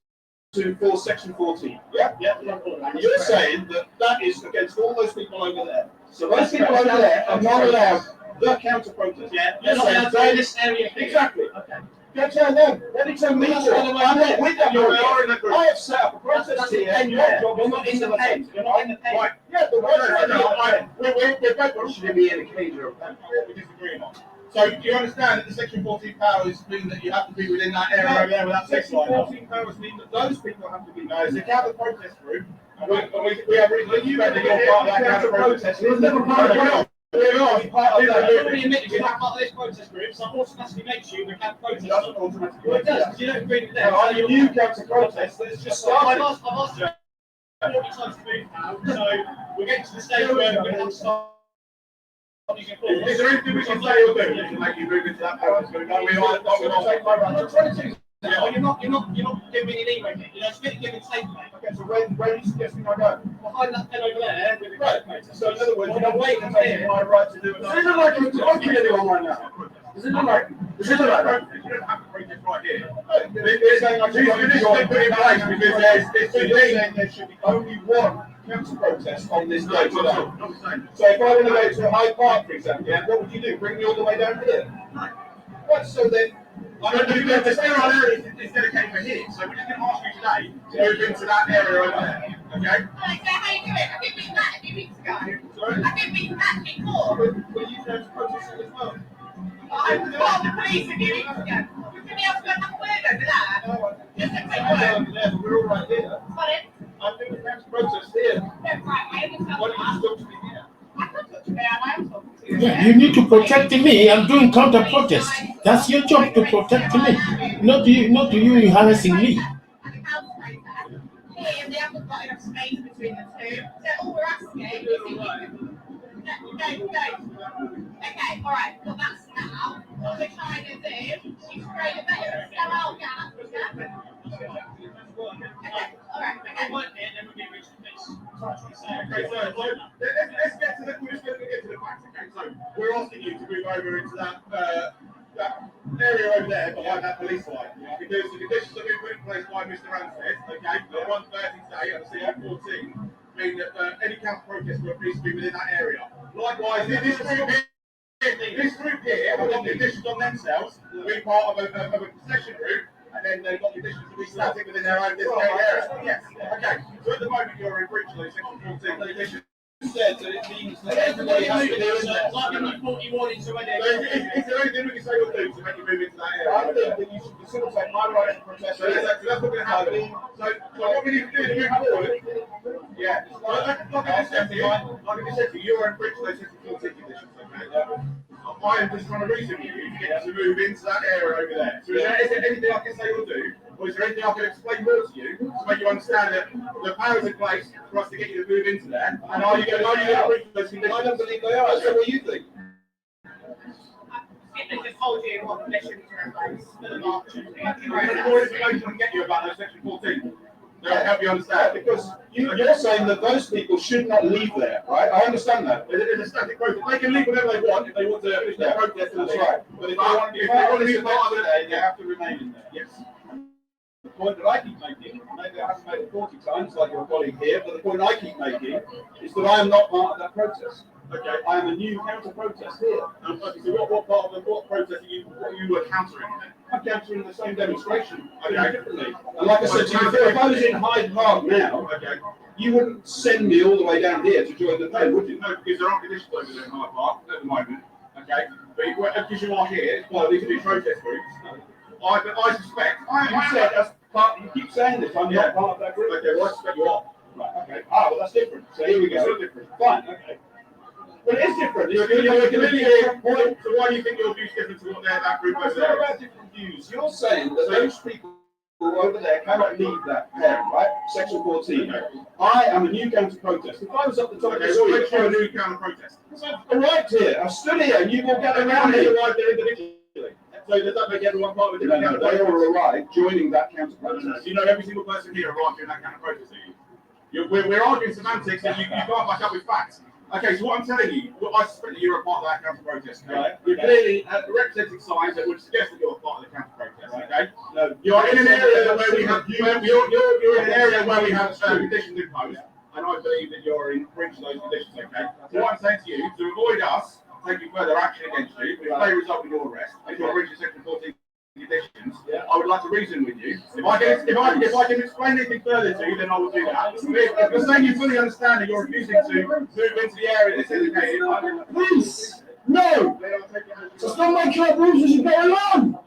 to for section 14. Yeah. And you're saying that that is against all those people over there. So those people over there are not allowed the counter protest. Yeah, they're not allowed to be in this area. Exactly. Okay. Go tell them. Let me tell me. I'm not with them. You're in a group. I have set up a protest here. And you're not in the pen. You're not in the pen. Right. Yeah, but we're both should be in a cage or a pen. We disagree on. So do you understand that the section 14 powers mean that you have to be within that area over there with that section 14 powers mean that those people have to be there. It's a counter protest group. And we have reason to expect that you're part of that counter protest. You're never part of it. We're not part of that. You've already admitted you're not part of this protest group, so automatically makes you the counter protest. It doesn't automatically. Well, it does, because you don't agree with them. No, I'm a new counter protest that's just started. I've asked you 40 times to move now, so we're getting to the stage where we're going to have to start. Is there anything we can say or do to make you move into that protest group? No, we're not take my right. Yeah, well, you're not giving me an email. You know, it's really giving take, mate. Okay, so where are you suggesting I go? Behind that pen over there, with the Right. So in other words, well, you're not wait waiting until to take my right to do it. Does it look like you're talking to anyone right now? Does it look like that? You don't have to bring this right here. They're saying I should put in place because there should be only one council protest on this day today. So if I want to go to Hyde Park, for example, what would you do? Bring me all the way down here? Right, so then I'm going to do the sterile area is dedicated for here. So we're just going to ask you today to move into that area over there. Okay? Like, how you doing? I didn't mean that a few weeks ago. Sorry? I didn't mean that before. Were you going to protest as well? I was part of the police a few weeks ago. Was anyone else going to have a word over that? there, but we're all right here. Pardon? I'm doing the council protest here. No, right, I understand Why don't you that. just talk to me here? I can't touch me, I am talking to you. Yeah, you need to protect me. I'm doing counter protest. That's your job to protect me. Not you harassing me. And the council process, here, they haven't got enough space between the two, so all we're asking is if you can. Okay, all right, well, that's now. What we're trying to do is create a better sterile gas. Okay, all right, okay. Okay, so let's get to the facts. Okay, so we're asking you to move over into that area over there behind that police line, because the conditions that have been put in place by Mr. Ramsey, okay, at 1:30 today at the CR14, mean that any counter protest work needs to be within that area. Likewise, this group here have got conditions on themselves to be part of a concession route, and then they've got conditions to be static within their own designated area. Yes. Okay. So at the moment you're in breach of those section 14 conditions. Said that it means that everybody has to do it. Like in the 41 into any. Is there anything we can say or do to make you move into that area? I think that you should facilitate my right to protest. So that's what we're going to happen. So what we need to do is move forward. Yeah. Like I just said to you, you're in breach of those section 14 conditions. Okay. I am just trying to reason with you to get you to move into that area over there. So is there anything I can say or do? Or is there anything I can explain more to you to make you understand that the powers in place for us to get you to move into there? And are you going to breach those conditions? I don't believe they are. So what do you think? If they just told you what conditions are in place for the march. The more information I can get you about those section 14, they'll help you understand. Because you're saying that those people should not leave there, right? I understand that. It's a static protest. They can leave whenever they want if they want to finish their protest. That's right. But if they want to be part of it, they have to remain in there. yes. The point that I keep making, maybe I haven't made it 40 times like your colleague here, but the point I keep making is that I am not part of that protest. Okay. I am a new counter-protest here. Okay, so what part of what protest are you were countering then? I'm countering the same demonstration, Okay. differently. And like I said to you, if I was in Hyde Park now, Okay. you wouldn't send me all the way down here to join the play, would you? No, because there aren't conditions over there in Hyde Park at the moment. Okay. But because you are here, it's part of these two protest groups. I suspect. You said as part. You keep saying this. I'm Yeah. not part of that group. Okay, well I suspect you are. Right. Okay. Ah, well that's different. So here we It's go. not different. Fine. Okay. But it is different. You're clearly here. So why do you think your view's different to what that group over It's not there? about different views. You're saying that those people over there cannot leave that area, right? Section 14. I am a new counter-protest. If I was up the top of Okay, the so let's street, try a new counter protest. I've arrived here. I've stood here, and you all get around They me. arrived there individually. So does that make everyone part of a different counter They protest? all arrived joining that counter-protest. You know every single person here arrived in that kind of protest, do you? We're arguing semantics and you can't back up with facts. Okay, so what I'm telling you, I suspect that you're a part of that counter protest. Okay? Right. You're clearly representing signs that would suggest that you're a part of the counter protest. Right. Okay? No, You're in an area where we have you're in an area where we have conditions imposed, and I believe that you're in breach of those conditions. Okay? So what I'm saying to you, to avoid us taking further action against you, which may result in your arrest, if you're breaching section 14 conditions, I would like to reason with you. If I can explain anything further to you, then I will do that. If you're saying you fully understand that you're refusing to move into the area that's indicated, Please, no! then I'll take you It's not making up rules as you go along.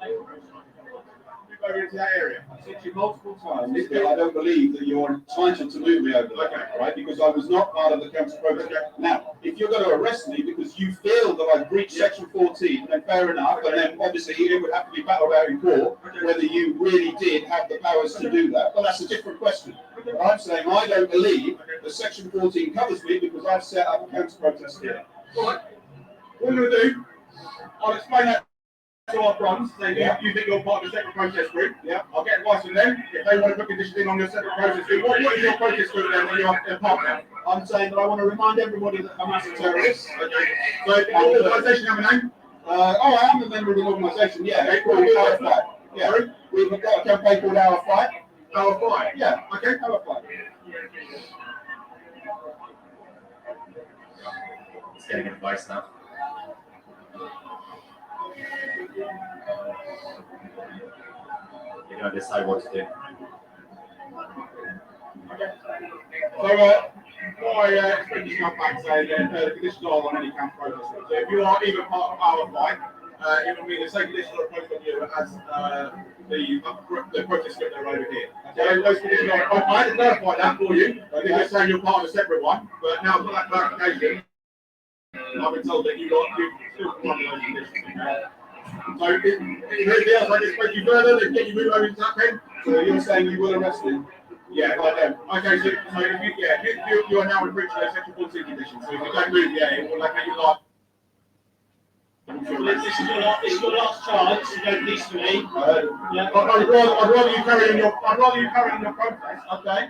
over into that area. I've said to you multiple times that I don't believe that you're entitled to move me over there, right? Because I was not part of the counter-protest. Now, if you're going to arrest me because you feel that I breached section 14, then fair enough. And then obviously it would have to be battled out in court whether you really did have the powers to do that. But that's a different question. But I'm saying I don't believe that section 14 covers me because I've set up a counter-protest here. All right. What I'm going to do, I'll explain that to our bronze. Say you think you're part of a separate protest group. Yeah. I'll get advice from them. If they want to put conditions in on your separate protest group, what is your protest group then when you're a part of? I'm saying that I want to remind everybody that Hamas are terrorists. Okay. So, your organisation have a name? I am a member of an organisation, yeah. Okay, Called Our Fight. Yeah. Sorry? We've got a campaign called Our Fight. Our Fight. Yeah. Okay. Our Fight. He's getting advice now. You're gonna decide what to do. So, what I expect you to come back saying that the conditions are on any camp protest. So if you are even part of Our Fight, it will mean the same conditions are imposed on you as the protest script that are over here. Okay, those conditions are. I had to clarify that for you. I think you're saying you're part of a separate one, but now for that clarification, I've been told that you still comply with those conditions. Okay? So here's the other. I just spoke you further. They get you moved over to that pen. So you're saying you will arrest him? Yeah, right. Okay, so if you are now in breach of those Section 14 conditions. So if you don't move, it will locate your life. This is your last chance to go peacefully. Yeah. I'd rather you carry on your protest, okay,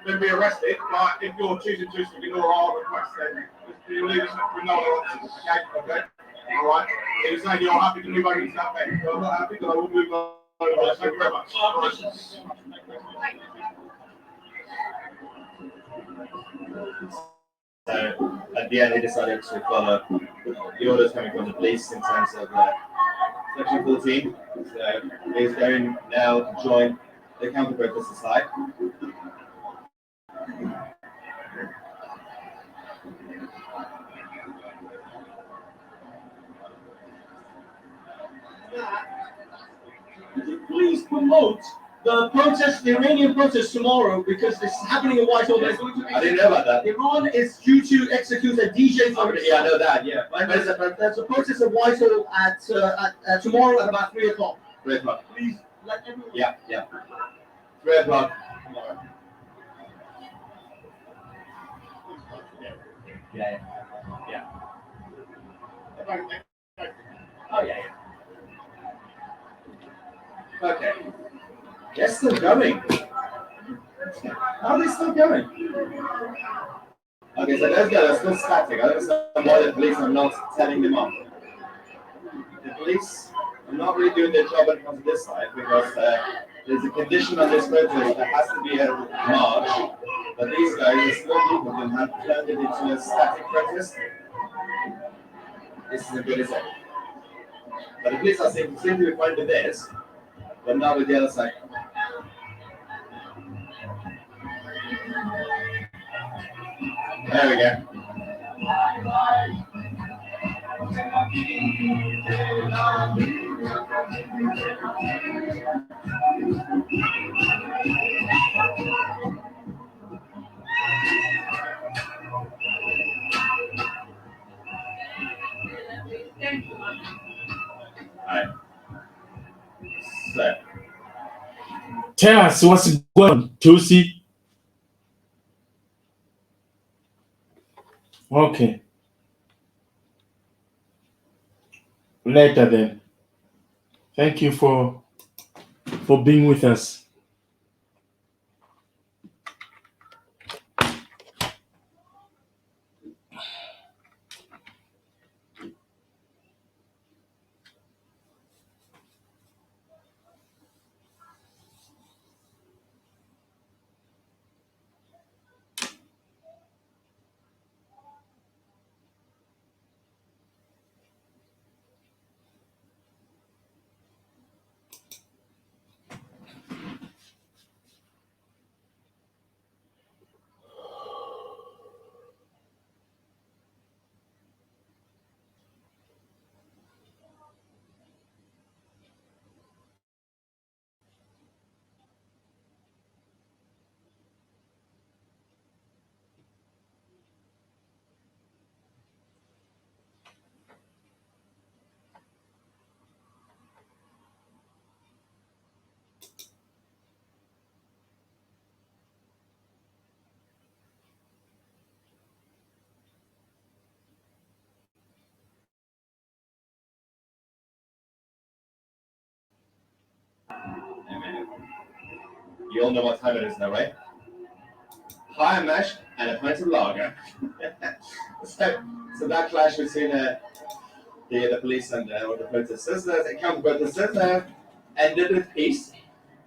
than be arrested. But if you're choosing to ignore our request, then you'll leave us with no other options. Okay. All right. So you're saying you're happy to move over to that bed. Well, I'm not happy, but I will move over. Thank you very much. So at the end, he decided to follow the orders coming from the police in terms of Section 14. So he's going now to join the counter-protester side. Please promote the protest, the Iranian protest tomorrow, because this is happening in Whitehall. There's going to be. I didn't know about that. Iran is due to execute a DJ for Yeah, I know that. Yeah. There's a protest at Whitehall at tomorrow at about 3 o'clock. 3 o'clock. Please let everyone. Yeah. 3 o'clock tomorrow. Yeah. Oh yeah. Okay. They're still going. How are they still going? Okay, so those guys are still static. I don't understand why the police are not telling them off. The police are not really doing their job when it comes to this side because there's a condition on this protest that has to be a march. But these guys are still people and have turned it into a static protest. This is a good example. But the police are seem to be fine with this, but not with the other side. There we go. Alright. So. Tell us what's going on, Josie. Okay. Later then. Thank you for being with us. You all know what time it is now, right? High mesh and a pint of lager. so that clash between the police and or the protesters, the counter-protesters, ended with peace.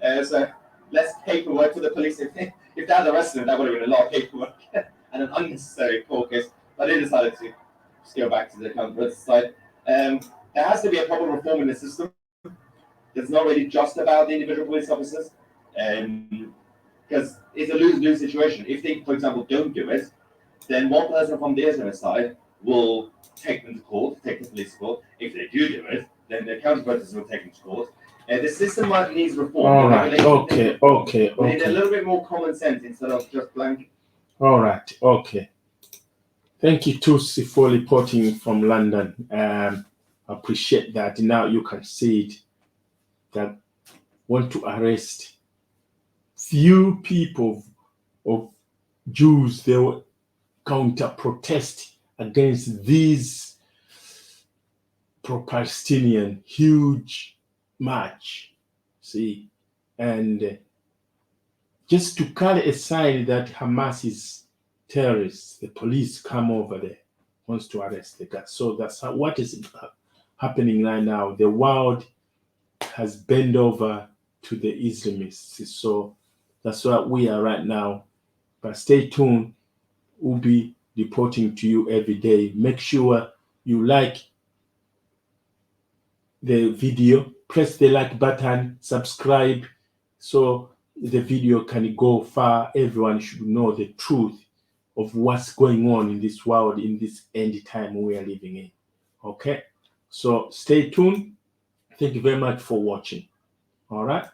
So less paperwork for the police. If they had arrested them, that would have been a lot of paperwork and an unnecessary court case. But they decided to just go back to the counter-protest side. There has to be a proper reform in the system. It's not really just about the individual police officers. Because it's a lose-lose situation. If they, for example, don't do it, then one person from their side will take them to court, take the police to court. If they do it, then the county voters will take them to court. The system needs reform. All The right. regulation Okay. needs reform. Okay. We need a Okay. little bit more common sense instead of just blank. All right. Okay. Thank you, Tusi, for reporting from London. Appreciate that. Now you can see it. That want to arrest few people of Jews. They will counter protest against these pro-Palestinian huge march. See, and just to carry a sign that Hamas is terrorists, the police come over there, wants to arrest the guy. So that's what is happening right now. The world has bent over to the Islamists. So that's what we are right now. But stay tuned. We'll be reporting to you every day. Make sure you like the video, press the like button, subscribe, so the video can go far. Everyone should know the truth of what's going on in this world, in this end time we are living in. Okay, so stay tuned. Thank you very much for watching. All right.